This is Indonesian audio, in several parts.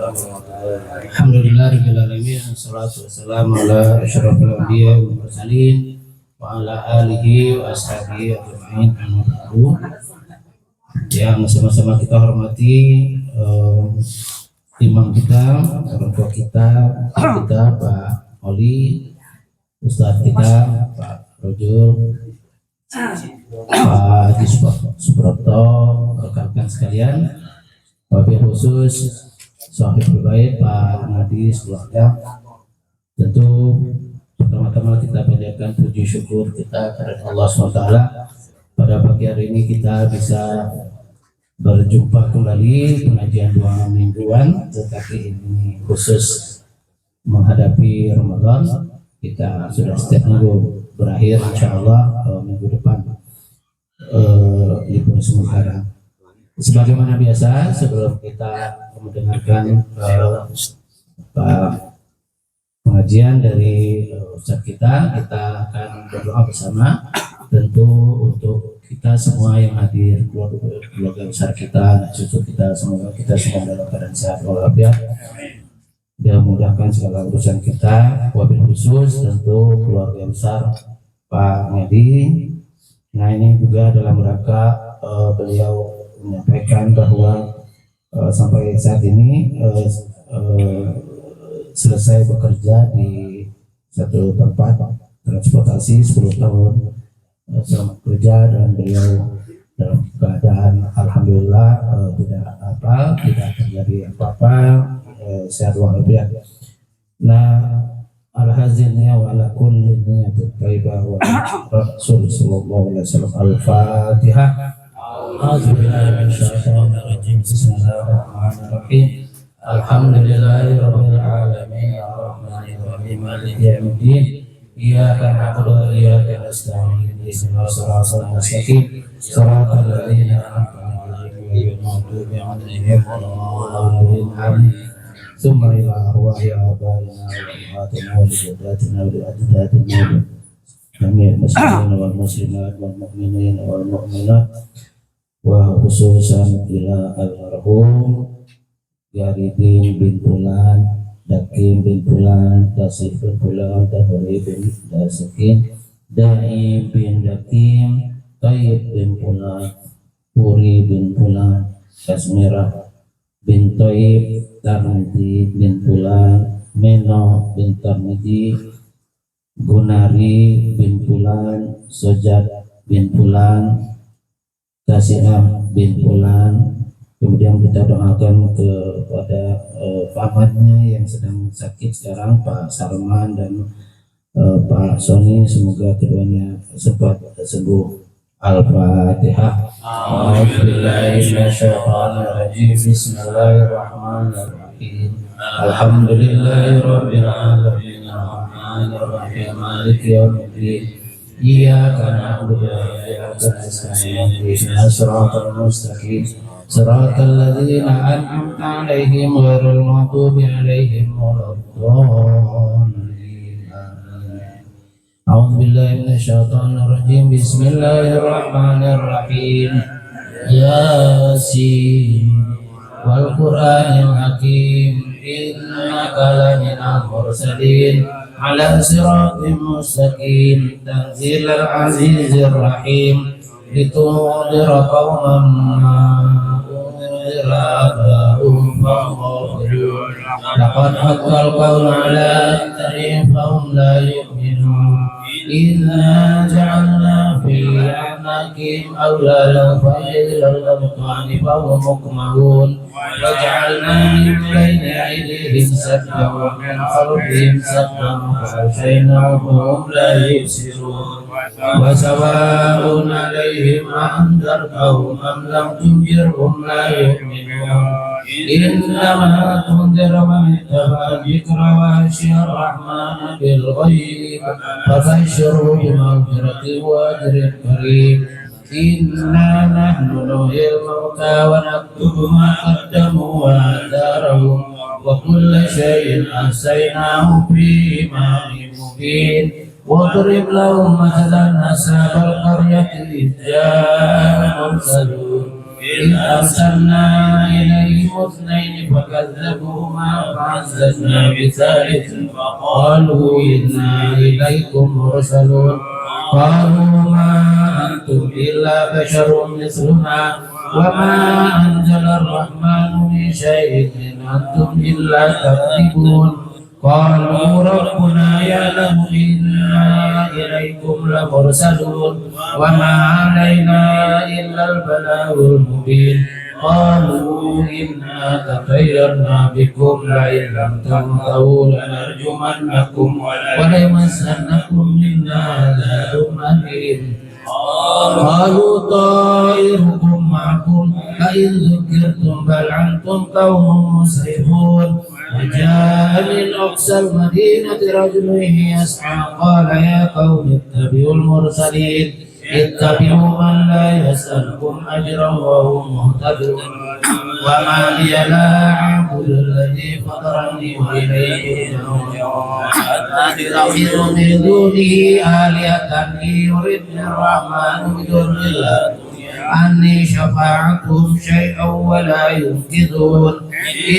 Alhamdulillahirabbil alamin, wassalatu wassalamu ala asyrofil anbiya'i wal mursalin wa ala alihi wa ashabihi ajma'in. Yang sama-sama kita hormati imam kita, orang tua kita Pak Oli, Ustadz kita Pak Rojul, Pak Haji Suproto, rekan-rekan sekalian, wabil khusus Sohibul Bait Pak Nadi keluarga. Tentu pertama-tama kita panjatkan puji syukur kita kepada Allah SWT. Pada pagi hari ini kita bisa berjumpa kembali pengajian 2 mingguan, tetapi ini khusus menghadapi Ramadan. Kita sudah setiap minggu berakhir, insya Allah minggu depan libur sementara. Sebagaimana biasa, sebelum kita mendengarkan pengajian dari Ustadz kita akan berdoa bersama. Tentu untuk kita semua yang hadir, keluarga besar kita, cucu kita, semoga kita semua dalam keadaan sehat walafiat. Dia mudahkan segala urusan kita. Wabil khusus tentu keluarga besar Pak Ngedi. Nah, ini juga dalam rangka beliau menyampaikan bahwa sampai saat ini selesai bekerja di satu tempat transportasi 10 tahun selama kerja, dan beliau dalam keadaan alhamdulillah tidak terjadi apa-apa, sehat walafiat. Nah, al-hazinnya wa ala kulli niyatin thayyibah wa Rasul sallallahu alaihi wasallam. Al-Fatihah. Bismillahirrahmanirrahim. Alhamdulillahirabbil alamin, arrahmanir rahim, maliki yaumiddin. Iyyaka na'budu wa iyyaka nasta'in. Ihdinas siratal mustaqim, siratal ladzina an'amta 'alaihim ghairil maghdubi 'alaihim waladdallin. Tsumma ila arwahi abaina wa ummatina wa jaddatina wa ajdatina jami'al muslimin wal muslimat wal mu'minin wal mu'minat, wa khususan ila almarhum Yaridin bin Fulan, Dakim bin Fulan, Dasif bin Fulan, Dahuri bin Dasikin, Da'i bin Dakim, Tayyib bin Fulan, Puri bin Fulan, Kasmirah bin Tayyib, Tarmidi bin Fulan, Meno bin Tarmidi, Gunari bin Fulan, Sojad bin Fulan, Tasi'ah bin Fulan. Kemudian kita doakan kepada pamannya yang sedang sakit sekarang, Pak Sarman dan Pak Sony, semoga keduanya cepat sembuh. Al-Fatihah. Bismillahirrahmanirrahim. Alhamdulillahirabbil alamin, arrahmanir rahim, maliki yaumiddin. Iyyaka na'budu wa iyyaka nasta'in. Ihdinas siratal mustaqim, siratal ladzina an'amta 'alaihim ghairil maghdubi 'alaihim waladdallin. A'udzu billahi minasyaitonir rajim. Bismillahirrahmanirrahim. Yasin wal Qur'anil hakim, innaka laminal mursalin ala siratim mustaqim, tanzilal azizir rahim, litundira qauman ma unzira aba'uhum faghfirun, laqad haqqal qawlu ala aktsarihim fahum la yu'minun. Inna ja'alna fi a'naqihim aghlalan fa'ilal abqani fahum muqmahun, wa ja'alna min bayni aydihim saddan wa min khalfihim saddan fa'aghayshaynahum la yubsirun. Wa sawa'un 'alaihim a'anzartahum am lam tunzirhum la yu'minun. Innama tunziru man ittaba'a dzikra wa khashiya ar-rahmana bil ghaib, fabashshirhu bimaghfiratin wa ajrin karim. Inna nahnu nuhyil mauta wa naktubu ma qaddamu wa atharahum, wa kulla shay'in ahsaynahu fi imamin mubin. Wadrib lahum mathalan ashabal qaryati idh ja'a al-mursalun إذ أرسلنا إليهم اثنين فكذبوهما فعززنا بثالث فقالوا إنا إليكم مرسلون قالوا ما أنتم إلا بشر مثلنا وما أنزل الرحمن من شيء إن أنتم إلا تكذبون قالوا ربنا يعلم إنا إليكم لمرسلون وما علينا إلا البلاغ المبين قالوا إنا تطيرنا بكم لئن لم تنتهوا لنرجمنكم وليمسنكم منا عذاب أليم قالوا طائركم معكم أئن ذكرتم بل أنتم قوم مسرفون وجاء من أقصى المدينة رجل يسعى قال يا قوم اتبعوا المرسلين اتبعوا من لا يسألكم أجرا وهم مهتدون وما لي لا أعبد الذي فطرني وإليه ترجعون أتخذ من دونه آلهة يردني الرحمن بضر عني شفاعتهم شيئا ولا ينقذون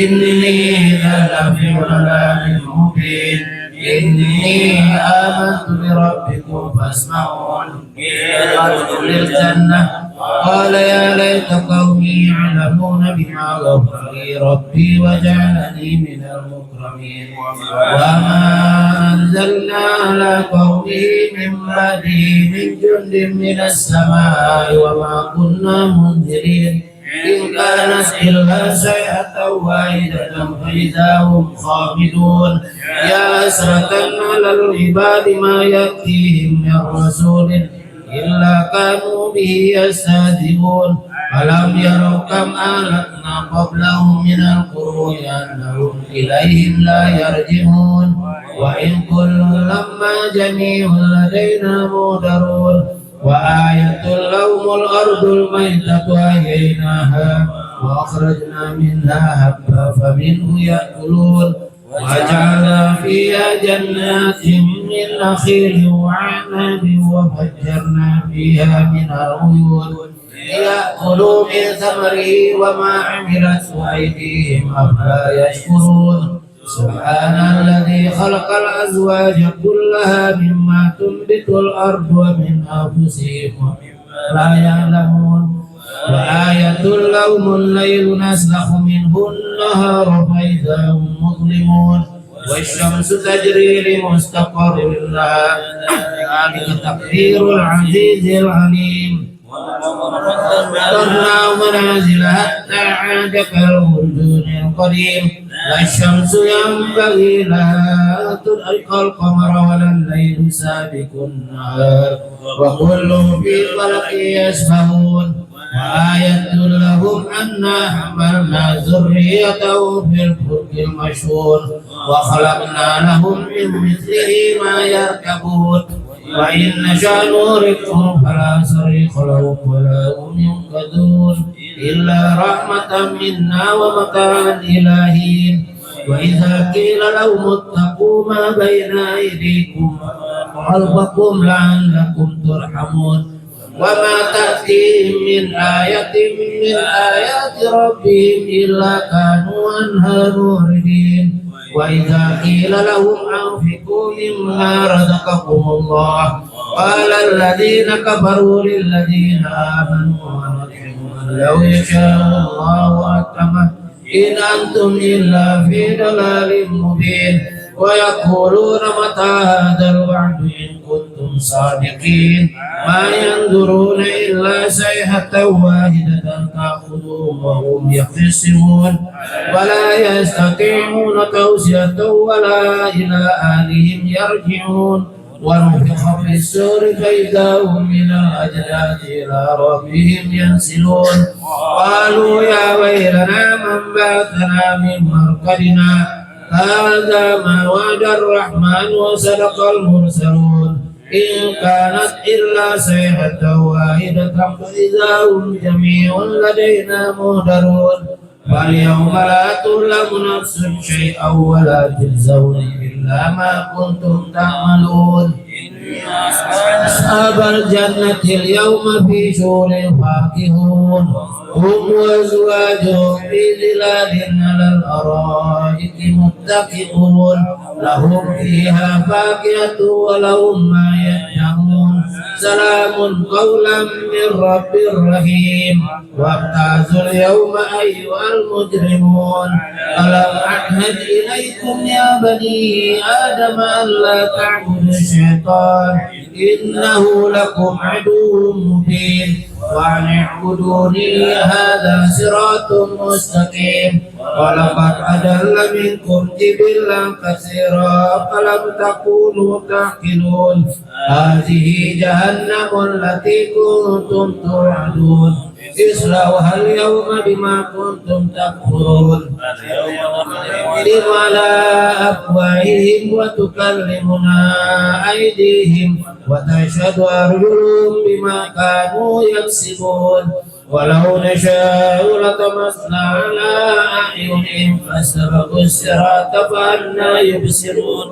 إني إذا لفي ضلال مبين إني آمنت بربكم فاسمعون ادخلوا الجنة قال يا ليت قومي يعلمون بما غفر لي ربي وجعلني من المكرمين وما أنزلنا على قومه من بعده من جند من السماء وما كنا منزلين إن كانت إلا صيحة واحدة فإذا هم خامدون يا حسرة على العباد ما يأتيهم من رسول إلا كانوا به يستهزئون ألم يروا كم أهلكنا قبلهم من القرون أنهم إليهم لا يرجعون وإن كل لما جميع لدينا مهدرون وآية لهم الأرض الميتة أحييناها وأخرجنا منها حبا فمنه يأكلون وجعلنا فيها جنات من نخيل وعنب وفجرنا فيها من العيون ليأكلوا من ثمره وما عملته أيديهم أفلا يشكرون سبحان الذي خلق الأزواج كلها مما تنبت الأرض ومن أنفسهم ومما لا يعلمون وآية لهم الليل نسلخ منه النهار فإذا هم مظلمون والشمس تجري لمستقر لها ذلك تقدير العزيز العليم قدرنا منازل حتى عاد كالأرجون القديم لا الشمس ينبغي لها أن تدرك القمر ولا الليل سابق النهار وكل في فلك يسبحون وآية لهم أنا حملنا ذريته في الفلك المشحون وخلقنا لهم من مثله ما يركبون وإن نشأ نغرقهم فلا صريخ لهم ولا هم ينقذون إلا رحمة منا ومتاعا إلى حين وإذا قيل لهم اتقوا ما بين أيديكم وخلفكم لعلكم ترحمون وما تأتيهم من آية من آيات ربهم إلا كانوا عنها معرضين وإذا قيل لهم أنفقوا مما رزقكم الله قال الذين كفروا للذين آمنوا لو يشاء الله أطعمه إن أنتم إلا في ضلال مبين ويقولون متى هذا الوعد إن كنتم صادقين ما ينظرون إلا صيحة واحدة تأخذهم وهم يختصمون ولا يستطيعون توصية ولا إلى أهلهم يرجعون ونفخ في السور فإذا هم من الأجداث إلى ربهم ينسلون قالوا يا ويلنا من بعثنا من مرقدنا هذا ما وعد الرحمن وصدق المرسلون إن كانت إلا صيحة واحدة فإذا هم جميع لدينا مهدرون فاليوم لا تظلم نفس شيئا ولا تجزون إلا ما كنتم تعملون أصحاب الجنة اليوم في شور فاكهون هم وأزواجهم في ظلال على الأرائك متكئون لهم فيها فاكهة ولهم ما يدعون سلام قولا من رب رحيم وابتعزوا اليوم أيها المجرمون ألم أعهد إليكم يا بني آدم ألا تعبدوا الشيطان إنه لكم عدو مبين وأن اعبدوني هذا صراط مستقيم ولقد أضل منكم جبلا كثيرا فلم تكونوا تعقلون هذه جهنم التي كنتم توعدون اصلوها اليوم بما كنتم تكفرون نختم على أفواههم وتكلمنا أيديهم وتشهد أرجلهم بما كانوا يكسبون ولو نشاء لطمسنا على أعينهم فاستبقوا الصراط فأنى يبصرون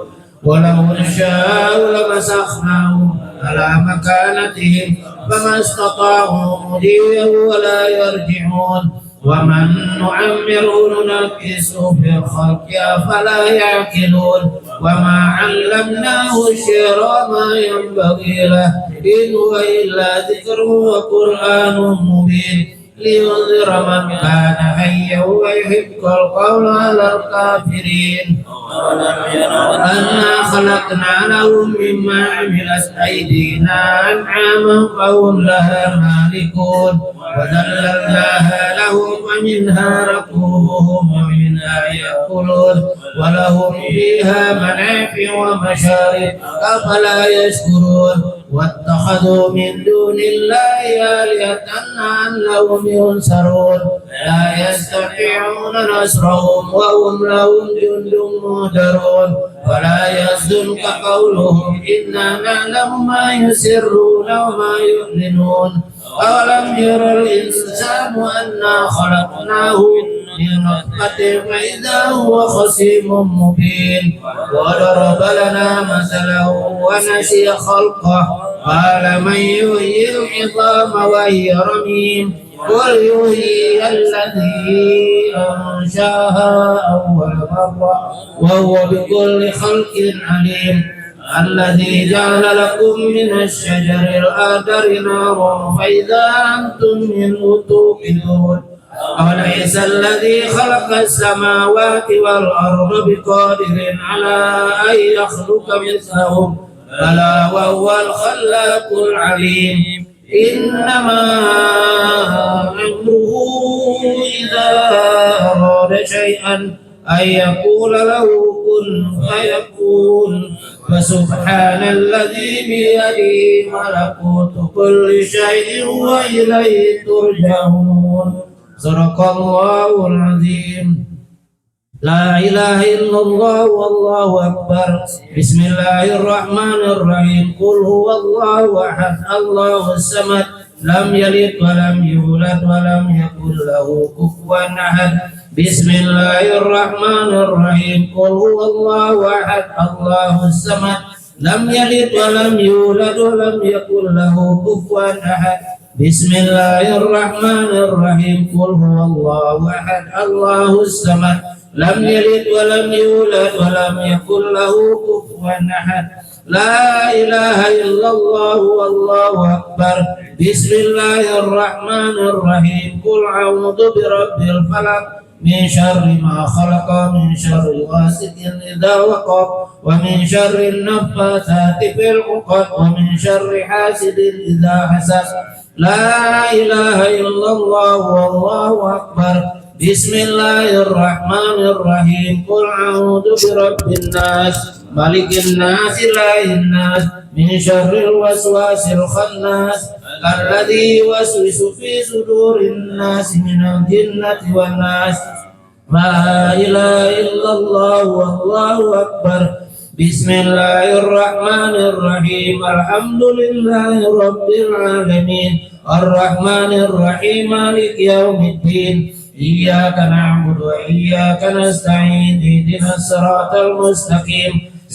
ولو نشاء لمسخناهم على مكانتهم فما استطاعوا مضيا ولا يرجعون ومن نعمره ننكسه في الخلق أفلا يعقلون وما علمناه الشعر ما ينبغي له إن هو إلا ذكر وقرآن مبين لينذر من كان حيا ويحق القول على الكافرين أنا خلقنا لهم مما عملت أيدينا أنعاما فهم لها مالكون وذللناها لهم ومنها ركوبهم ومنها يأكلون ولهم فيها منافع ومشارب أفلا يشكرون واتخذوا من دون الله آلهة لعلهم ينصرون لا يستطيعون نصرهم وهم لهم جند مهدرون ولا يحزنك قولهم إنا نعلم ما يسرون وما يعلنون أولم ير الإنسان أنا خلقناه من نطفة فإذا هو خصيم مبين وضرب لنا مثلا ونسي خلقه قال من يحيي العظام وهي رميم قل يحيي الذي أنشأها أول مرة وهو بكل خلق عليم الذي جعل لكم من الشجر الأخضر نارا فإذا أنتم منه توقدون أوليس الذي خلق السماوات والأرض بقادر على أن يخلق مثلهم بلى وهو الخلاق العليم إنما أمره إذا أراد شيئا أن يقول له كن فيكون فسبحان الذي بيده ملكوت كل شيء وإليه ترجعون صدق الله العظيم لا إله إلا الله والله أكبر بسم الله الرحمن الرحيم قل هو الله أحد الله الصمد لم يلد ولم يولد ولم يكن له كفوا أحد بسم الله الرحمن الرحيم قل هو الله أحد الله الصمد لم يلد ولم يولد ولم يكن له كفوا أحد بسم الله الرحمن الرحيم قل هو الله أحد الله الصمد لم يلد ولم يولد ولم يكن له كفوا أحد لا إله إلا الله والله أكبر بسم الله الرحمن الرحيم قل أعوذ برب الفلق من شر ما خلق من شر غاسق إذا وقب ومن شر النفاثات في العقد ومن شر حاسد إذا حسد لا إله إلا الله والله أكبر بسم الله الرحمن الرحيم قل أعوذ برب الناس ملك الناس إله الناس من شر الوسواس الخناس الذي يوسوس في صدور الناس من الجنة والناس لا إله إلا الله والله أكبر بسم الله الرحمن الرحيم الحمد لله رب العالمين الرحمن الرحيم مالك يوم الدين إياك نعبد وإياك نستعين اهدنا الصراط المستقيم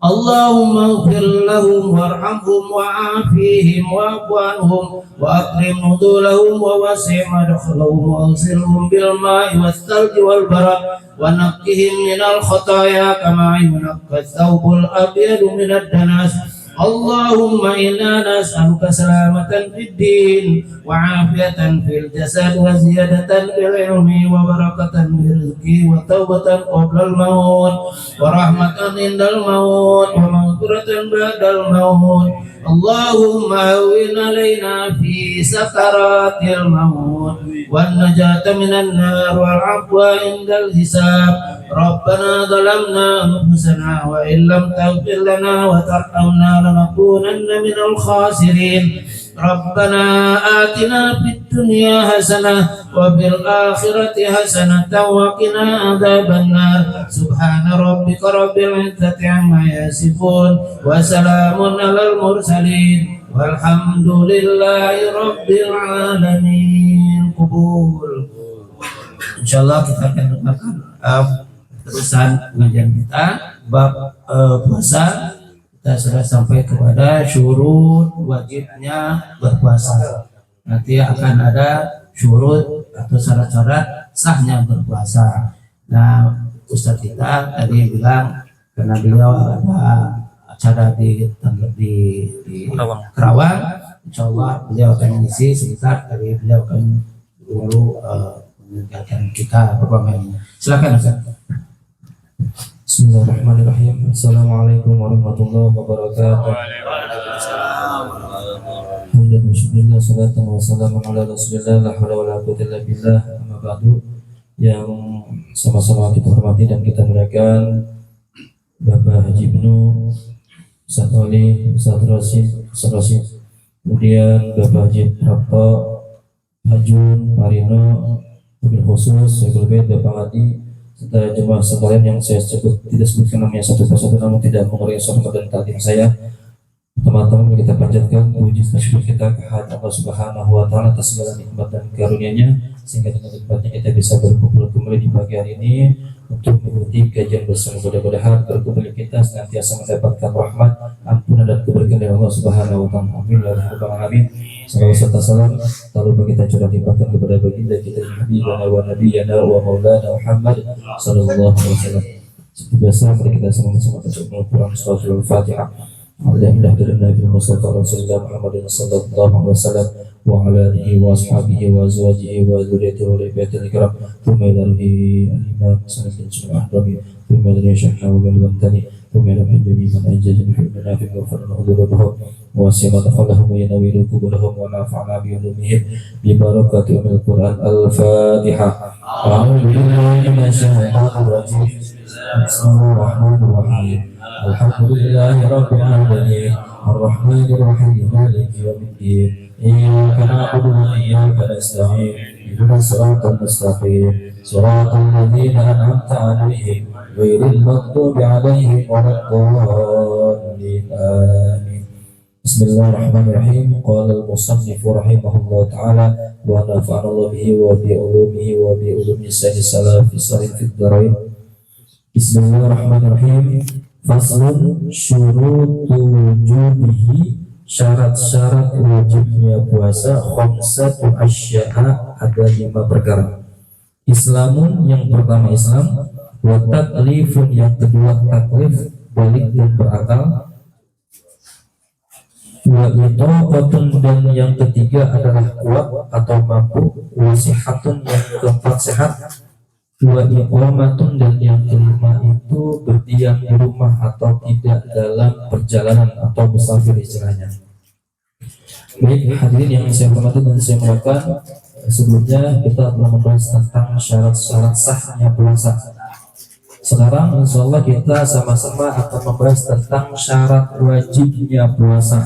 اللهم اغفر لهم وارحمهم وعافيهم واعف عنهم واكرم نزلهم ووسع مدخلهم واغسلهم بالماء والثلج والبرد ونقهم من الخطايا كما ينقى الثوب الابيض من الدنس. اللهم إنا نسألك سلامة في الدين وعافية في الجسد وزيادة في العلم وبركة في الرزق وتوبة قبل الموت ورحمة عند الموت ومغفرة بعد الموت. اللهم هون علينا في سكرات الموت والنجاة من النار والعفو عند الحساب. ربنا ظلمنا أنفسنا وإن لم تغفر لنا وترحمنا لنكونن من الخاسرين. ربنا آتنا في الدنيا حسنة وفي الآخرة حسنة وقنا عذاب النار. سبحان ربك رب العزة عما يصفون وسلام على المرسلين والحمد لله رب العالمين. Kubul. Insyaallah kita akan dengarkan terusan pengajian kita bab puasa. Kita sudah sampai kepada syurut wajibnya berpuasa. Nanti akan ada syurut atau syarat-syarat sahnya berpuasa. Nah, Ustaz kita tadi bilang karena beliau ada acara di Kerawang, insyaallah beliau akan mengisi sekitar dari beliau akan dulu meninggalkan kita beberapa ini. Silakan Ustaz. Bismillahirrahmanirrahim. Assalamualaikum warahmatullahi wabarakatuh. Alhamdulillah, salatan wa salamun ala rasulillah, la haula wa la quwwata illa billah. Amma ba'du. Yang sama-sama kita hormati dan kita muliakan Bapak Haji Ibnu, Ustaz Ali, Ustaz Rasid, kemudian Bapak Haji Prapto, Hajun, Parino, mobil khusus, Syekh Bait, Bapak Hadi, serta jemaah sekalian yang saya tidak sebutkan namanya satu persatu namun tidak mengurangi hormat dan takdim saya. Teman-teman, kita panjatkan puji syukur kita kehadirat Allah Subhanahu wa taala atas segala nikmat dan karunia-Nya sehingga dengan nikmatnya kita bisa berkumpul kembali di pagi hari ini untuk mengikuti kajian bersama. Mudah-mudahan berkumpul kita senantiasa mendapatkan rahmat, ampunan dan keberkahan dari Allah Subhanahu wa taala. Amin ya rabbal alamin. Salawat serta salam tak lupa kita curahkan kepada baginda kita Habibana wa Nabiyana wa Maulana Muhammad sallallahu alaihi wasallam. Seperti biasa, mari kita sama-sama baca Al-Qur'an surah Al-Fatihah. Alhamdulillah dari Nabi Muhammad sallallahu alaihi wasallam wa ala alihi wa ashabihi wa azwajihi wa dzurriyyatihi wa baitil kiram. Thumma ilahi al-imam sallallahu alaihi wasallam. Thumma ilahi syahna wa bil wantani. Thumma ilahi jami'an ajajin fi al-nafi wa farna huduruhum wa sima taqallahum wa yanawilu kuburahum wa nafa'na bi ulumihim bi barakati al-Qur'an. Al-Fatihah. A'udzu billahi minasy syaithanir rajim. Bismillahirrahmanirrahim. Alhamdulillahi rabbil alamin. Ar-Rahmanir Rahim. Maliki yaumiddin. Iyyaka na'budu wa iyyaka nasta'in. Ihdinas siratal mustaqim. Siratal ladzina an'amta 'alaihim ghairil maghdubi 'alaihim waladdallin. Amin. Bismillahirrahmanirrahim. Qala al-musannif rahimahullah ta'ala wa nafa'ana bihi wa bi ulumihi wa bi ulumi salaf fi fid darain. Bismillahirrahmanirrahim. Faslun syurutu wujubihi, syarat-syarat wajibnya puasa. Khamsatu asya'a, ada 5 perkara. Islamun, yang pertama Islam. Wa taklifun, yang kedua taklif, balik dan berakal. Wa itaqatun, dan yang ketiga adalah kuat atau mampu. Wa sihatun, yang keempat sehat. Wa iqamatun, dan yang kelima itu berdiam di rumah atau tidak dalam perjalanan atau musafir istilahnya. Baik hadirin yang saya hormati dan saya muliakan, sebelumnya kita telah membahas tentang syarat-syarat sahnya puasa. Sekarang insya Allah kita sama-sama akan membahas tentang syarat wajibnya puasa.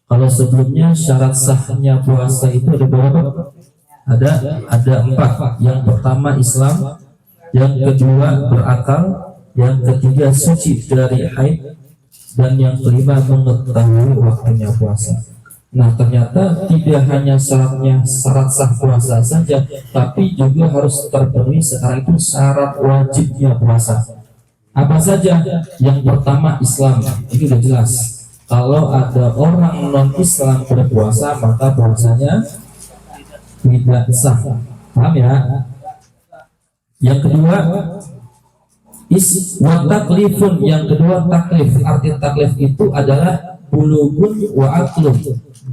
Kalau sebelumnya syarat sahnya puasa itu ada berapa? Ada 4. Yang pertama Islam, yang kedua berakal, yang ketiga suci dari haid, dan yang kelima mengetahui waktunya puasa. Nah, ternyata tidak hanya syarat sah puasa saja, tapi juga harus terpenuhi sekarang itu syarat wajibnya puasa. Apa saja? Yang pertama Islam, itu udah jelas. Kalau ada orang non Islam berpuasa maka puasanya tidak sah. Paham ya? Yang kedua taklifun, yang kedua taklif. Arti taklif itu adalah bulugun wa aklun,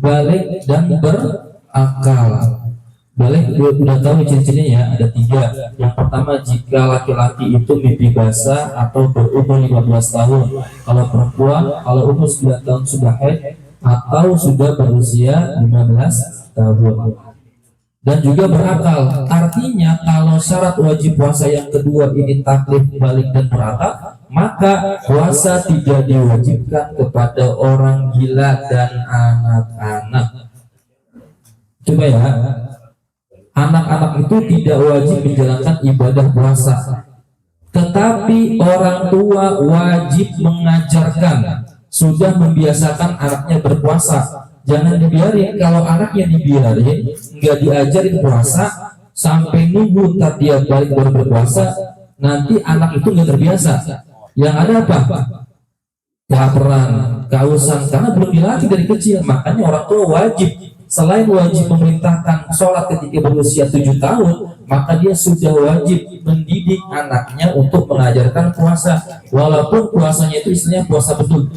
balik dan berakal. Balik udah tahu ciri-cirinya ya, ada 3. Yang pertama, jika laki-laki itu mimpi basah atau berumur 15 tahun. Kalau perempuan, kalau umur 9 tahun sudah haid atau sudah berusia 15 tahun. Dan juga berakal. Artinya kalau syarat wajib puasa yang kedua ini taklif, balik dan berakal, maka puasa tidak diwajibkan kepada orang gila dan anak-anak. Coba ya, anak-anak itu tidak wajib menjalankan ibadah puasa, tetapi orang tua wajib mengajarkan, sudah membiasakan anaknya berpuasa. Jangan dibiarin. Kalau anaknya dibiarin, nggak diajarin puasa sampai nunggu ntar dia balik baru berpuasa, nanti anak itu nggak terbiasa. Yang ada apa? Kelaparan, kehausan, karena belum dilatih dari kecil. Makanya orang tua wajib, selain wajib memerintahkan sholat ketika berusia 7 tahun, maka dia sudah wajib mendidik anaknya untuk mengajarkan puasa. Walaupun puasanya itu istilahnya puasa betul.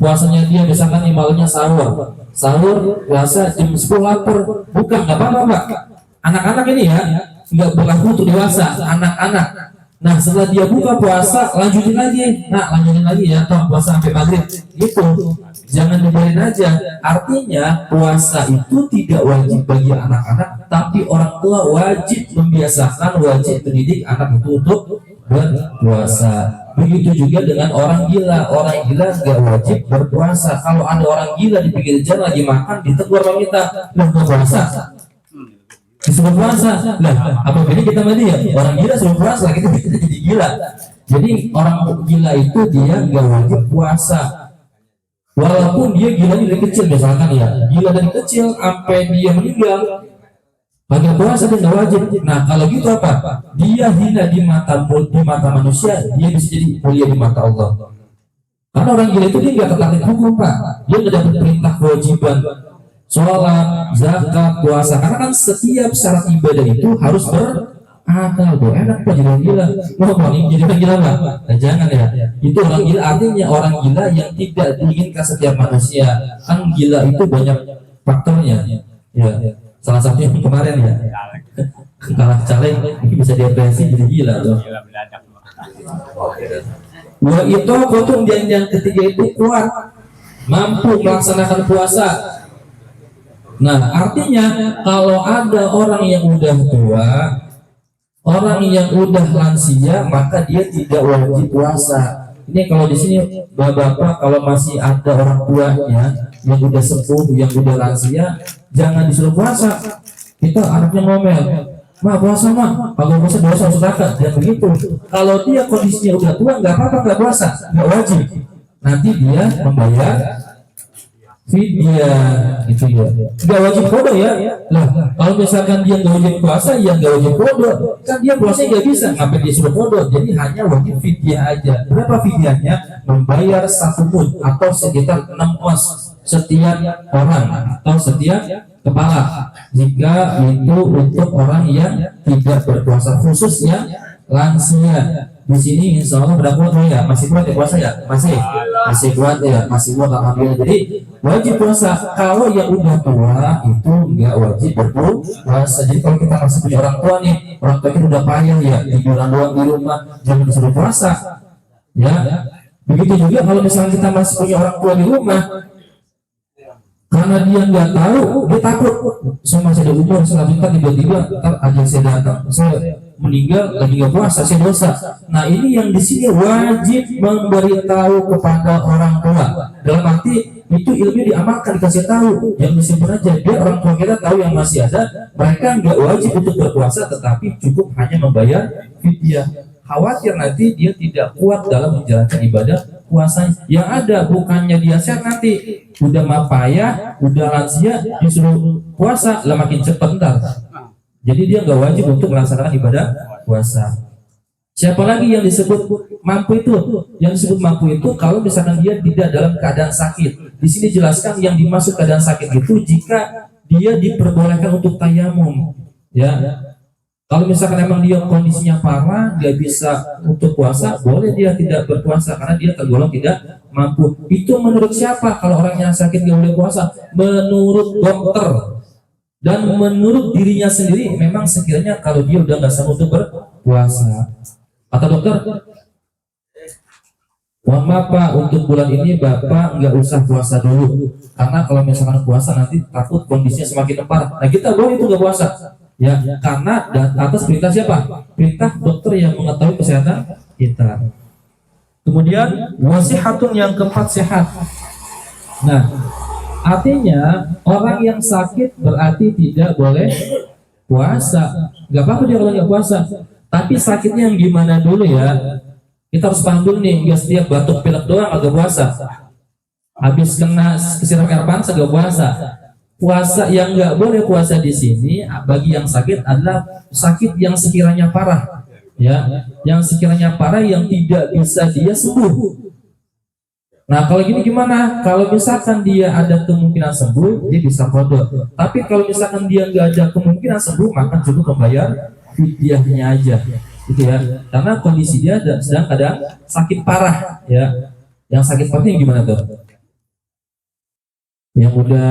Puasanya dia misalkan malamnya sahur puasa jam 10 lapar, bukan, nggak apa-apa Pak. Anak-anak ini ya nggak berlaku untuk dewasa, anak-anak. Nah setelah dia buka puasa lanjutin lagi ya, atau puasa sampai maghrib gitu. Jangan dibiarin aja. Artinya puasa itu tidak wajib bagi anak-anak, tapi orang tua wajib membiasakan, wajib mendidik anak itu untuk berpuasa. Begitu juga dengan orang gila. Orang gila nggak wajib berpuasa. Kalau ada orang gila di pinggir jalan lagi makan, ditegur sama kita, "Loh, nggak puasa?" Disuruh puasa. Lah, apa bedanya kita sama dia? Orang gila suruh puasa, kita jadi gila. Jadi orang gila itu dia nggak wajib puasa. Walaupun dia gila dari kecil, misalkan ya, gila dari kecil sampai dia meninggal, bagi puasa dia nggak wajib. Nah kalau gitu apa? Dia hina di mata manusia, dia bisa jadi mulia di mata Allah. Karena orang gila itu dia nggak tertarik hukum Pak. Dia nggak dapat perintah kewajiban sholat, zakat, puasa. Karena kan setiap syarat ibadah itu harus berakal. Enak Pak jadi orang gila. Mau jadi orang gila Pak? Nah, jangan ya. Itu orang gila artinya orang gila yang tidak diinginkan setiap manusia. Kan gila itu banyak faktornya. Ya. Salah satunya kemarin ya, kalah caleg bisa depresi jadi gila loh. Wah itu kotong yang ketiga itu kuat, mampu melaksanakan puasa. Nah artinya kalau ada orang yang udah tua, orang yang udah lansia, maka dia tidak wajib puasa. Ini kalau di sini bapak-bapak kalau masih ada orang tuanya yang udah sepuh, yang udah lansia, jangan disuruh puasa. Kita anaknya ngomel, "Ma puasa Ma, kalau puasa dosa sedekah." Jangan begitu. Kalau dia kondisinya udah tua, nggak apa-apa nggak puasa, nggak wajib. Nanti dia membayar fidyah itu ya. Nggak wajib qada ya. Lah kalau misalkan dia nggak wajib puasa, ya nggak wajib qada. Kan dia puasa nggak bisa, ngapain dia suruh qada? Jadi hanya wajib fidyah aja. Berapa fidyahnya? Membayar 1 mud atau sekitar 6 os setiap orang atau setiap kepala. Jika itu untuk orang yang tidak berpuasa, khususnya lansia. Di sini insya Allah berapa ya? Masih kuat ya puasa ya? Masih kuat ya? Masih kuat alhamdulillah. Jadi wajib puasa. Kalau yang udah tua itu nggak wajib berpuasa. Jadi kalau kita masih punya orang tua nih, orang tua kita udah payah ya, tiduran doang di rumah, jangan disuruh puasa. Ya, begitu juga kalau misalnya kita masih punya orang tua di rumah, karena dia nggak tahu, dia takut. Saya masih ada umur selanjutnya tiba-tiba ntar aja saya datang, saya meninggal lagi nggak puasa, saya dosa. Nah ini yang di sini wajib memberitahu kepada orang tua. Dalam arti itu ilmu diamalkan, dikasih tahu. Yang disimpan aja, biar orang tua kita tahu yang masih ada. Mereka nggak wajib untuk berpuasa, tetapi cukup hanya membayar fidyah. Khawatir nanti dia tidak kuat dalam menjalankan ibadah puasanya. Yang ada bukannya dia sehat, nanti udah mapaya, udah lansia, disuruh puasa lah makin cepat ntar. Jadi dia nggak wajib untuk melaksanakan ibadah puasa. Siapa lagi yang disebut mampu itu? Yang disebut mampu itu kalau misalkan dia tidak dalam keadaan sakit. Di sini jelaskan yang dimaksud keadaan sakit itu jika dia diperbolehkan untuk tayamum. Ya, kalau misalkan memang dia kondisinya parah, dia bisa untuk puasa, boleh dia tidak berpuasa karena dia tergolong tidak mampu. Itu menurut siapa? Kalau orang yang sakit nggak boleh puasa, menurut dokter dan menurut dirinya sendiri. Memang sekiranya kalau dia udah nggak sanggup untuk berpuasa, kata dokter, mohon maaf Pak, untuk bulan ini Bapak nggak usah puasa dulu, karena kalau misalkan puasa nanti takut kondisinya semakin parah. Nah kita boleh itu nggak puasa, ya, karena atas perintah siapa? Perintah dokter yang mengetahui kesehatan kita. Kemudian wasihatun yang keempat, sehat. Nah, artinya orang yang sakit berarti tidak boleh puasa. Nggak apa-apa dia kalau nggak puasa. Tapi sakitnya yang gimana dulu ya? Kita harus paham dulu nih, nggak setiap batuk pilek doang agak puasa. Habis kena kesiram air panas agak puasa. Puasa yang nggak boleh puasa di sini bagi yang sakit adalah sakit yang sekiranya parah, ya, yang sekiranya parah yang tidak bisa dia sembuh. Nah kalau gini gimana? Kalau misalkan dia ada kemungkinan sembuh, dia bisa qada. Tapi kalau misalkan dia nggak ada kemungkinan sembuh, maka cukup membayar fidyahnya aja, gitu ya. Karena kondisi dia sedang ada sakit parah, ya. Yang sakit parahnya gimana tuh? Yang udah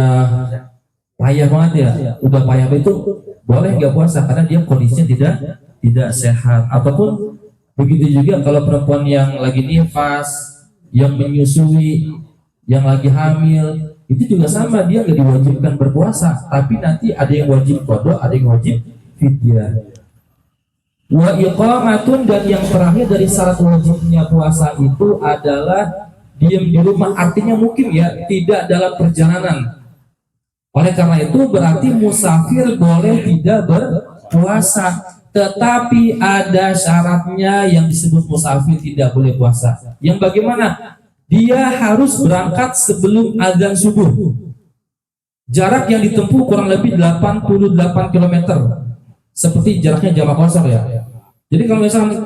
payah banget ya, udah payah itu boleh nggak puasa karena dia kondisinya tidak sehat. Ataupun begitu juga kalau perempuan yang lagi nifas, yang menyusui, yang lagi hamil, itu juga sama, dia nggak diwajibkan berpuasa, tapi nanti ada yang wajib qada, ada yang wajib fidyah. Wa iqamatun, dan yang terakhir dari syarat wajibnya puasa itu adalah diam di rumah, artinya mungkin ya tidak dalam perjalanan. Oleh karena itu berarti musafir boleh tidak berpuasa, tetapi ada syaratnya yang disebut musafir tidak boleh puasa. Yang bagaimana? Dia harus berangkat sebelum azan subuh. Jarak yang ditempuh kurang lebih 88 km. Seperti jaraknya Jamak Kosor ya. Jadi kalau misalnya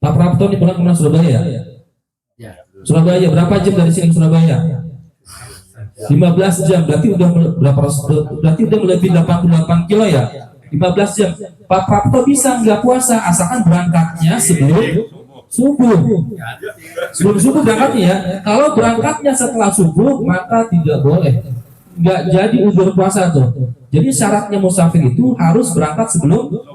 Pak Prapto ini pulang ke Surabaya ya? Surabaya berapa jam dari sini ke Surabaya? 15 jam, berarti udah lebih 88 kilo ya. 15 jam. Pak Prapto bisa nggak puasa asalkan berangkatnya sebelum subuh. Sebelum subuh berangkatnya ya. Kalau berangkatnya setelah subuh maka tidak boleh. Nggak jadi uzur puasa tuh. Jadi syaratnya musafir itu harus berangkat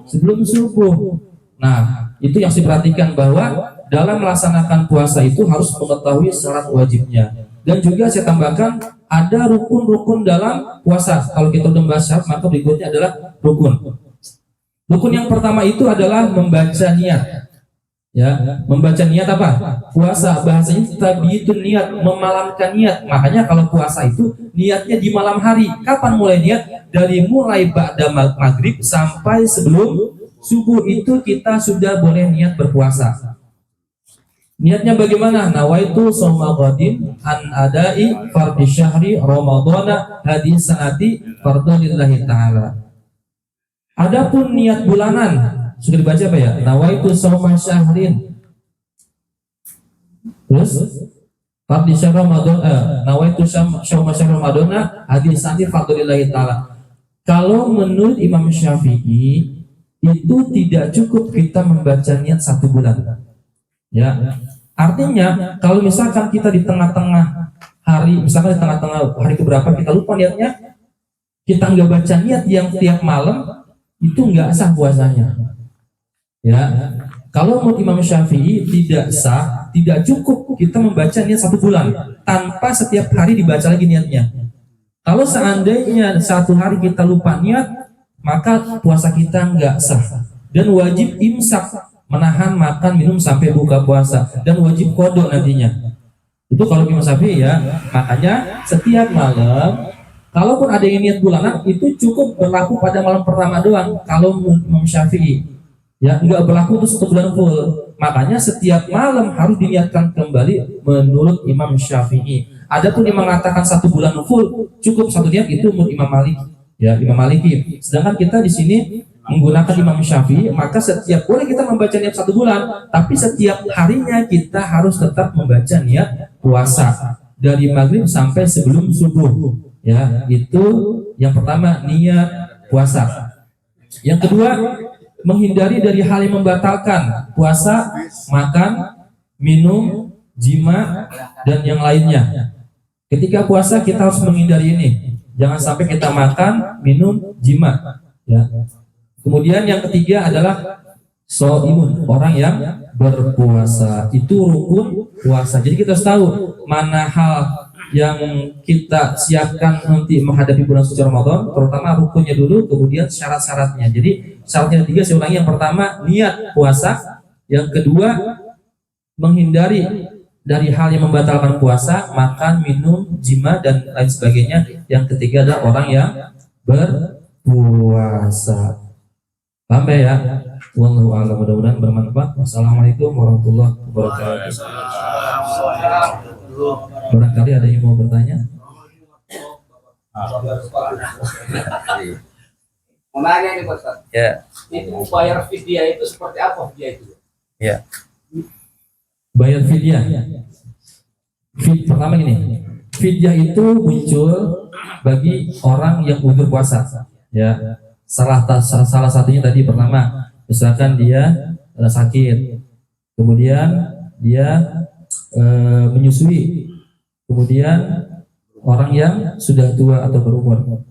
sebelum subuh. Nah, itu yang diperhatikan bahwa dalam melaksanakan puasa itu harus mengetahui syarat wajibnya. Dan juga saya tambahkan ada rukun-rukun dalam puasa. Kalau kita udah membahas syarat, maka berikutnya adalah rukun. Rukun yang pertama itu adalah membaca niat. Ya, membaca niat apa? Puasa bahasanya tabiitun niat, memalamkan niat. Makanya kalau puasa itu niatnya di malam hari. Kapan mulai niat? Dari mulai ba'da maghrib sampai sebelum subuh itu kita sudah boleh niat berpuasa. Niatnya bagaimana? Nawaitu shauma ghadin an adai fardhi syahri ramadhana hadis sanati fardholillahi ta'ala. Adapun niat bulanan sudah dibaca apa ya? Nawaitu shauma syahrin. Terus fardhi syahri ramadhana nawaitu shauma syahri ramadhana hadis sanati fardholillahi ta'ala. Kalau menurut Imam Syafi'i itu tidak cukup kita membaca niat 1 bulan. Ya, artinya kalau misalkan kita di tengah-tengah hari, misalkan di tengah-tengah hari keberapa kita lupa niatnya, kita nggak baca niat yang tiap malam, itu nggak sah puasanya. Ya, kalau menurut Imam Syafi'i tidak sah, tidak cukup kita membaca niat 1 bulan tanpa setiap hari dibaca lagi niatnya. Kalau seandainya 1 hari kita lupa niat, maka puasa kita nggak sah dan wajib imsak, menahan makan minum sampai buka puasa, dan wajib qada nantinya. Itu kalau Imam Syafi'i ya. Makanya setiap malam, kalaupun ada yang niat bulanan, itu cukup berlaku pada malam pertama doang. Kalau Imam Syafi'i ya, nggak berlaku itu 1 bulan full. Makanya setiap malam harus diniatkan kembali menurut Imam Syafi'i. Adapun yang mengatakan 1 bulan full cukup 1 niat, itu menurut Imam Malik ya, Imam Maliki. Sedangkan kita di sini menggunakan Imam Syafi'i, maka setiap boleh kita membaca niat 1 bulan, tapi setiap harinya kita harus tetap membaca niat puasa dari maghrib sampai sebelum subuh. Ya, itu yang pertama, niat puasa. Yang kedua, menghindari dari hal yang membatalkan puasa, makan, minum, jima, dan yang lainnya. Ketika puasa kita harus menghindari ini. Jangan sampai kita makan, minum, jima. Ya. Kemudian yang ketiga adalah shaimun, orang yang berpuasa. Itu rukun puasa. Jadi kita harus tahu mana hal yang kita siapkan nanti menghadapi bulan suci Ramadan, terutama rukunnya dulu, kemudian syarat-syaratnya. Jadi syaratnya 3, saya ulangi. Yang pertama, niat puasa. Yang kedua, menghindari dari hal yang membatalkan puasa, makan, minum, jima, dan lain sebagainya. Yang ketiga adalah orang yang berpuasa. Paham ya? Wallahu a'lam, mudah-mudahan bermanfaat. Wassalamualaikum warahmatullahi wabarakatuh. Barangkali ada yang mau bertanya? Mau nanya nih Pak Ustaz. Ya. Itu bayar fidyah itu seperti apa fidyah itu? Ya. Bayar fidyah. Pertama gini, fidyah itu muncul bagi orang yang uzur puasa. Ya, salah satunya tadi pertama, misalkan dia sakit, kemudian dia menyusui, kemudian orang yang sudah tua atau berumur.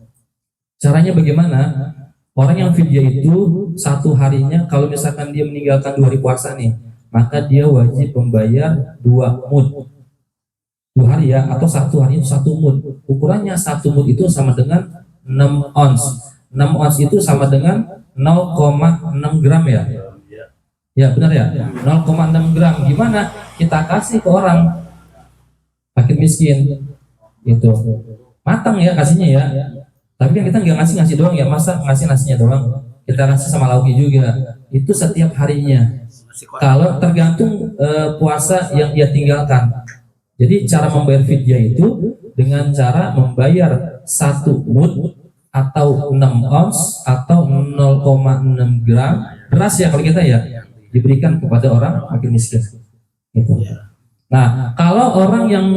Caranya bagaimana? Orang yang fidyah itu 1 harinya, kalau misalkan dia meninggalkan 2 hari puasa nih, maka dia wajib membayar 2 mud. 2 hari ya, atau 1 hari itu 1 mud. Ukurannya 1 mud itu sama dengan 6 ons. 6 ons itu sama dengan 0,6 gram ya. Ya benar ya, 0,6 gram. Gimana kita kasih ke orang fakir miskin itu, matang ya kasihnya ya. Tapi kan kita nggak ngasih doang ya, masa ngasih nasinya doang, kita kasih sama lauknya juga. Itu setiap harinya. Kalau tergantung puasa yang dia tinggalkan. Jadi cara membayar fidyah itu dengan cara membayar 1 mud atau 6 ons atau 0,6 gram beras ya, kalau kita ya, diberikan kepada orang fakir miskin. Gitu. Nah, kalau orang yang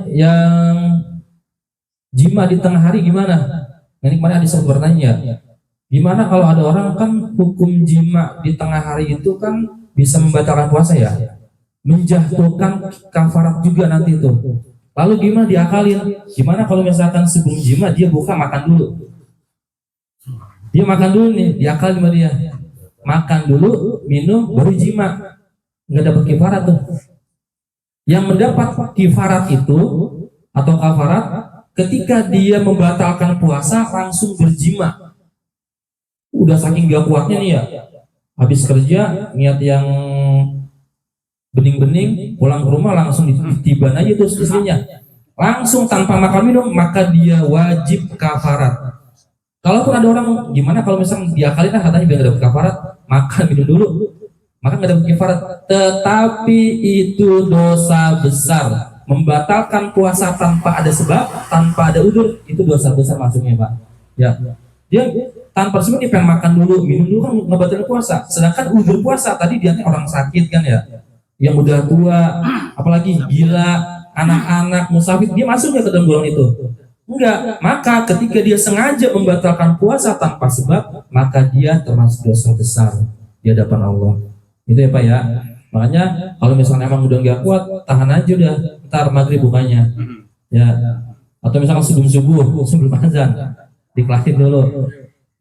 yang jima di tengah hari gimana? Ini kemarin ada sempat bertanya, gimana kalau ada orang kan hukum jima di tengah hari itu kan bisa membatalkan puasa ya, menjatuhkan kafarat juga nanti itu. Lalu gimana diakalin? Gimana kalau misalkan sebelum jima dia buka makan dulu? Dia makan dulu nih, diakalin sama dia. Makan dulu, minum, baru jima. Nggak dapat kifarat tuh. Yang mendapat kifarat itu atau kafarat ketika dia membatalkan puasa langsung berjima. Udah saking gak kuatnya nih ya, habis kerja niat yang bening-bening, pulang ke rumah langsung ditiban aja tuh istrinya, langsung tanpa makan minum, maka dia wajib kafarat. Kalaupun ada orang gimana kalau misalnya diakalin lah katanya biar dapat kafarat, makan minum dulu, maka nggak dapat kafarat. Tetapi itu dosa besar, membatalkan puasa tanpa ada sebab, tanpa ada udzur, itu dosa besar masuknya Pak. Ya, dia tanpa sebab dia pengen makan dulu, minum dulu kan ngebatalin puasa. Sedangkan udzur puasa tadi dia orang sakit kan ya, yang udah tua, apalagi gila, anak-anak, musafir, dia masuknya ke dalam golongan itu? Enggak. Maka ketika dia sengaja membatalkan puasa tanpa sebab, maka dia termasuk dosa besar di hadapan Allah. Itu ya Pak ya. Makanya kalau misalnya emang udah nggak kuat, tahan aja udah, ntar maghrib bukanya. Ya. Atau misalnya sebelum subuh, sebelum azan, dikelarin dulu.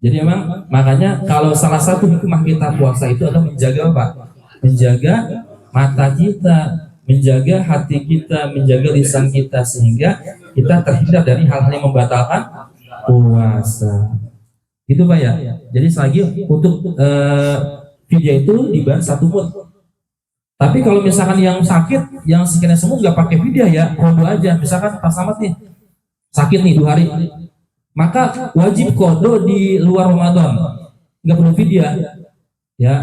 Jadi emang makanya kalau salah satu hikmah kita puasa itu adalah menjaga apa? Menjaga mata kita, menjaga hati kita, menjaga lisan kita, sehingga kita terhindar dari hal-hal yang membatalkan puasa. Itu Pak ya. Jadi selagi untuk fidyah itu dibayar 1 mud. Tapi kalau misalkan yang sakit, yang sekiranya semua nggak pakai fidyah ya, kodo aja. Misalkan Pak Slamet nih sakit nih 2 hari, maka wajib kodo di luar Ramadan, nggak perlu fidyah. Ya.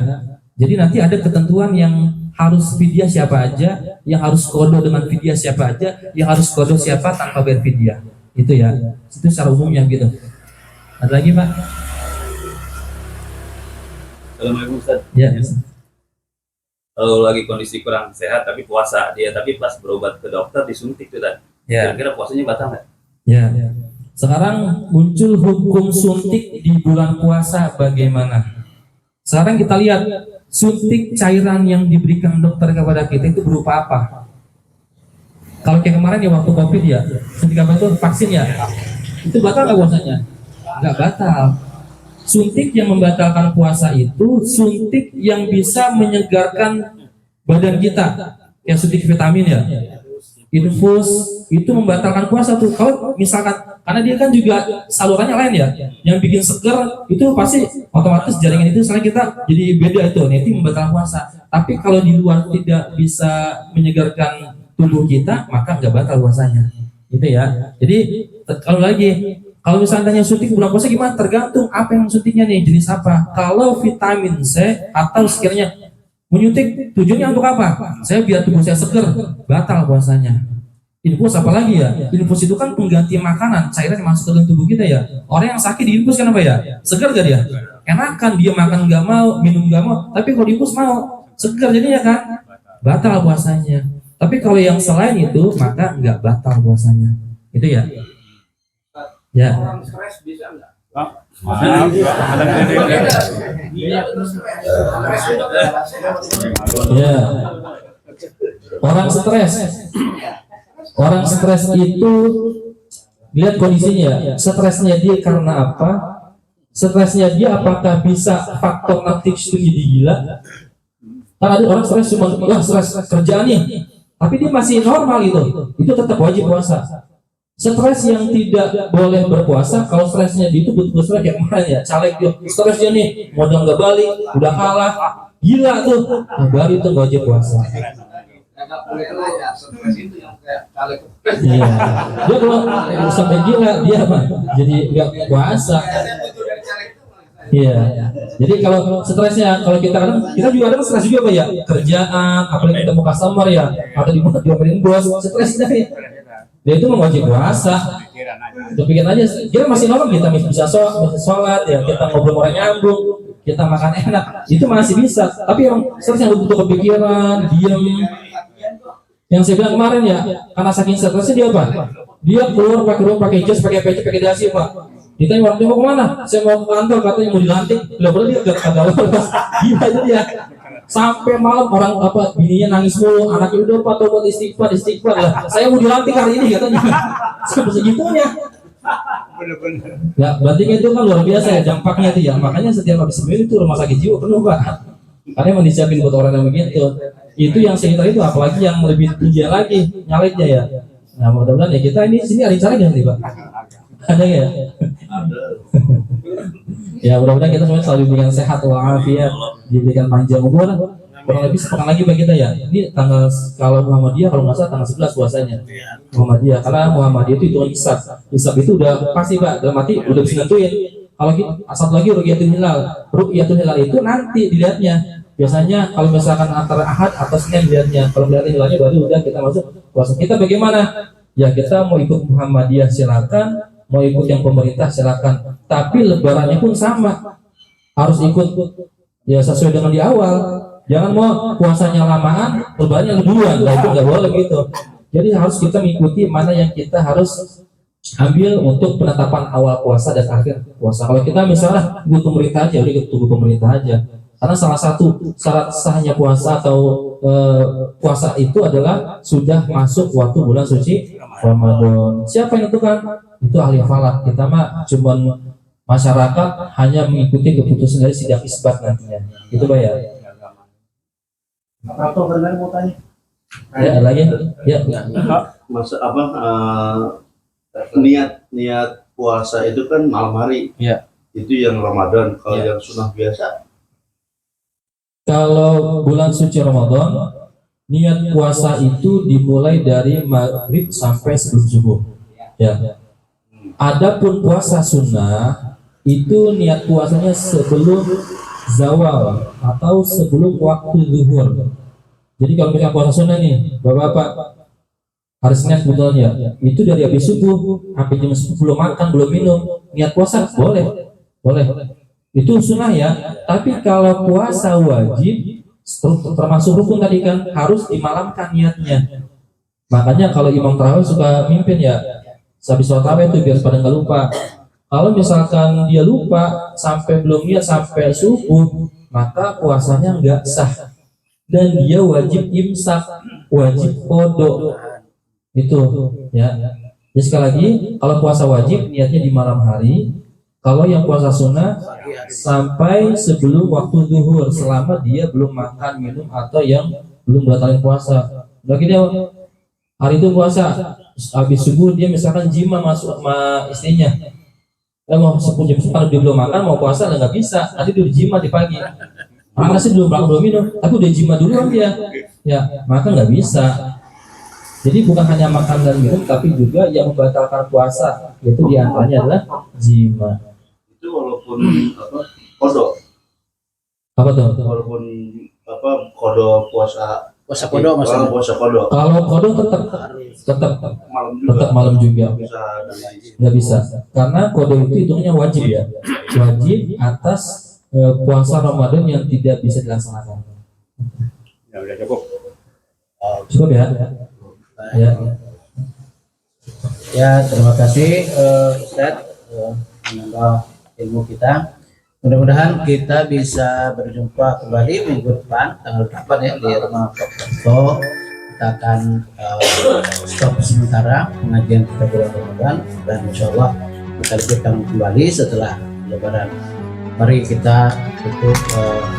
Jadi nanti ada ketentuan yang harus fidyah siapa aja, yang harus kodo dengan fidyah siapa aja, yang harus kodo siapa tanpa bayar fidyah. Itu ya, itu secara umumnya gitu. Ada lagi Pak? Assalamualaikum Ustaz. Ya. Kalau lagi kondisi kurang sehat tapi puasa dia, tapi pas berobat ke dokter disuntik tuh Ustaz. Ya. Kira-kira puasanya batal nggak? Ya. Sekarang muncul hukum suntik di bulan puasa bagaimana? Sekarang kita lihat suntik cairan yang diberikan dokter kepada kita itu berupa apa? Kalau kayak kemarin ya waktu COVID ya, suntik apa itu vaksin ya, itu batal nggak puasanya? Nggak batal. Suntik yang membatalkan puasa itu suntik yang bisa menyegarkan badan kita, yang suntik vitamin ya, infus itu membatalkan puasa tuh. Kalau misalkan karena dia kan juga salurannya lain ya, yang bikin seger itu pasti otomatis jaringan itu selain kita jadi beda itu, nah itu membatalkan puasa. Tapi kalau di luar tidak bisa menyegarkan tubuh kita, maka nggak batal puasanya, gitu ya. Jadi kalau misalnya suntik bulan puasa gimana? Tergantung apa yang suntiknya nih, jenis apa. Kalau vitamin C atau sekiranya menyuntik tujuannya untuk apa? Saya biar tubuh saya seger, batal puasanya. Infus apalagi ya? Infus itu kan pengganti makanan, cairan yang masuk ke dalam tubuh kita ya. Orang yang sakit diinfus kenapa ya? Segar gak dia? Enakan dia makan nggak mau, minum nggak mau, tapi kalau diinfus mau, segar jadinya kan? Batal puasanya. Tapi kalau yang selain itu maka nggak batal puasanya. Itu ya. Ya. Orang stres bisa nggak? Ya. Orang stres itu lihat kondisinya. Stresnya dia karena apa? Stresnya dia apakah bisa faktor aktif itu jadi gila? Kan ada orang stres cuma stres kerjaan nih, tapi dia masih normal itu tetap wajib puasa. Stres yang tidak boleh berpuasa kalau stresnya dia itu betul-betul stres kayak kemarin ya, caleg dia stresnya nih, modal nggak balik, udah kalah, gila tuh, nah, baru itu nggak wajib puasa. Nggak boleh aja, stres itu yang kayak caleg. Iya, dia kalau sampai gila dia mah jadi nggak puasa. Iya, jadi kalau stresnya, kalau kita kadang kita juga ada stres juga Pak ya, kerjaan, apalagi ketemu customer ya, atau diomelin bos, stres dari dia itu wajib puasa. Kita pikir aja, kita masih normal, kita bisa sholat ya, kita ngobrol orang nyambung, kita makan enak, itu masih bisa. Tapi yang stres yang betul kepikiran, diam, yang saya bilang kemarin ya, karena saking stresnya dia apa? Dia keluar pakai rumah, pakai jas, pakai peci, pakai dasi Pak. Ditanya orang mau kemana? Saya mau ke kantor, katanya mau dilantik. Bila dia gak lolos, gila itu dia. Sampai malam orang bininya nangis mulu, anaknya udah Pak tobat istighfar lah. Saya mau dilantik hari ini katanya. Sampai segitunya. Ya, berarti itu kan luar biasa ya dampaknya itu ya. Makanya setiap habis seminggu itu rumah sakit jiwa penuh Pak. Karena emang disiapin buat orang yang begitu. Itu yang saya itu, apalagi yang lebih tinggi lagi nyaleknya ya. Nah mudah-mudahan ya kita ini sini ada cara nggak nih Pak? Ada ya? Ya mudah-mudahan kita semua selalu diberikan sehat walafiat, diberikan panjang umur. Kurang lebih sepekan lagi bagi kita ya. Ini tanggal, kalau Muhammadiyah kalau nggak salah tanggal 11 puasanya. Muhammadiyah, karena Muhammadiyah itu hitungan hisab. Hisab itu udah pasti Pak, dalam arti udah bisa nentuin. Kalau satu lagi ru'yatul hilal. Ru'yatul hilal itu nanti dilihatnya. Biasanya kalau misalkan antara Ahad atau Senin dilihatnya. Kalau melihat hilalnya baru udah kita masuk puasa. Kita bagaimana? Ya kita mau ikut Muhammadiyah silakan, mau ikut yang pemerintah silakan, tapi lebarannya pun sama, harus ikut ya sesuai dengan di awal. Jangan mau puasanya lamaan, lebarannya duluan, nah itu nggak boleh gitu. Jadi harus kita mengikuti mana yang kita harus ambil untuk penetapan awal puasa dan akhir puasa. Kalau kita misalnya ikut pemerintah aja, udah ikut pemerintah aja. Karena salah satu syarat sahnya puasa atau puasa itu adalah sudah masuk waktu bulan suci Ramadan. Siapa yang tentukan? Itu ahli falak. Kita mah cuman masyarakat hanya mengikuti keputusan dari sidang isbat nantinya. Itu Pak ya. Atau benar mau tanya? Ya lagi ya. Masa apa? Niat puasa itu kan malam hari. Ya. Itu yang Ramadan. Kalau Ya. yang sunnah biasa. Kalau bulan suci Ramadan, niat puasa itu dimulai dari maghrib sampai sebelum subuh. Ya. Adapun puasa sunnah itu niat puasanya sebelum zawal atau sebelum waktu zuhur. Jadi kalau misalnya puasa sunnah nih, Bapak-bapak, hari Senin sebetulnya itu dari habis subuh sampai jam 10 belum makan, belum minum, niat puasa boleh. itu sunnah ya. Tapi kalau puasa wajib termasuk rukun tadi kan, harus dimalamkan niatnya. Makanya kalau imam tarawih suka mimpin ya, habis sholat tarawih itu biar pada nggak lupa. Kalau misalkan dia lupa sampai belum niat sampai subuh, maka puasanya nggak sah dan dia wajib imsak, wajib qada. Itu ya. Jadi sekali lagi, kalau puasa wajib niatnya di malam hari. Kalau yang puasa sunnah sampai sebelum waktu zuhur, selama dia belum makan minum atau yang belum batalin puasa. Bagi dia hari itu puasa, habis subuh dia misalkan jima masuk sama istrinya. Mau 10 jam kalau dia belum makan mau puasa nggak bisa, nanti dia jima di pagi. Karena sih belum makan belum minum, tapi udah jima duluan dia, ya maka nggak bisa. Jadi bukan hanya makan dan minum, tapi juga yang membatalkan puasa, yaitu diantaranya adalah jima. Itu walaupun apa kodok, Apa tuh? walaupun apa kodok puasa Puasa kodok maksudnya. puasa kodok Kalau kodok tetap malam juga tetap malam juga. bisa dan Nggak bisa, karena kodok itu hitungnya wajib ya, wajib atas puasa Ramadan yang tidak bisa dilaksanakan. Ya udah cukup. Cukup ya. Ya. Ya, terima kasih Ustadz menambah ilmu kita. Mudah-mudahan kita bisa berjumpa kembali minggu depan tanggal 8 ya di rumah Pak Toto. Kita akan stop sementara pengajian kita bulan Ramadan dan insya Allah kita lanjutkan kembali setelah Lebaran. Mari kita tutup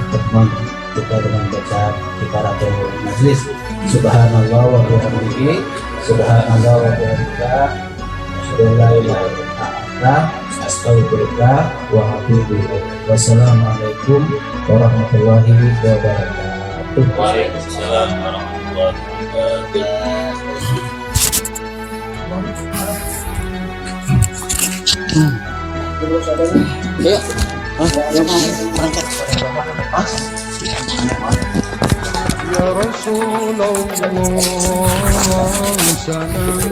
pertemuan kita dengan baca kifaratul majlis. Subhanallah wa bihamdihi, subhanallah wa bihamdika, asyhadu an la ilaha illa anta, astaghfiruka wa atubu ilaik. Wassalamualaikum warahmatullahi wabarakatuh. Waalaikumsalam warahmatullahi wabarakatuh. Ya Rasulullah, salam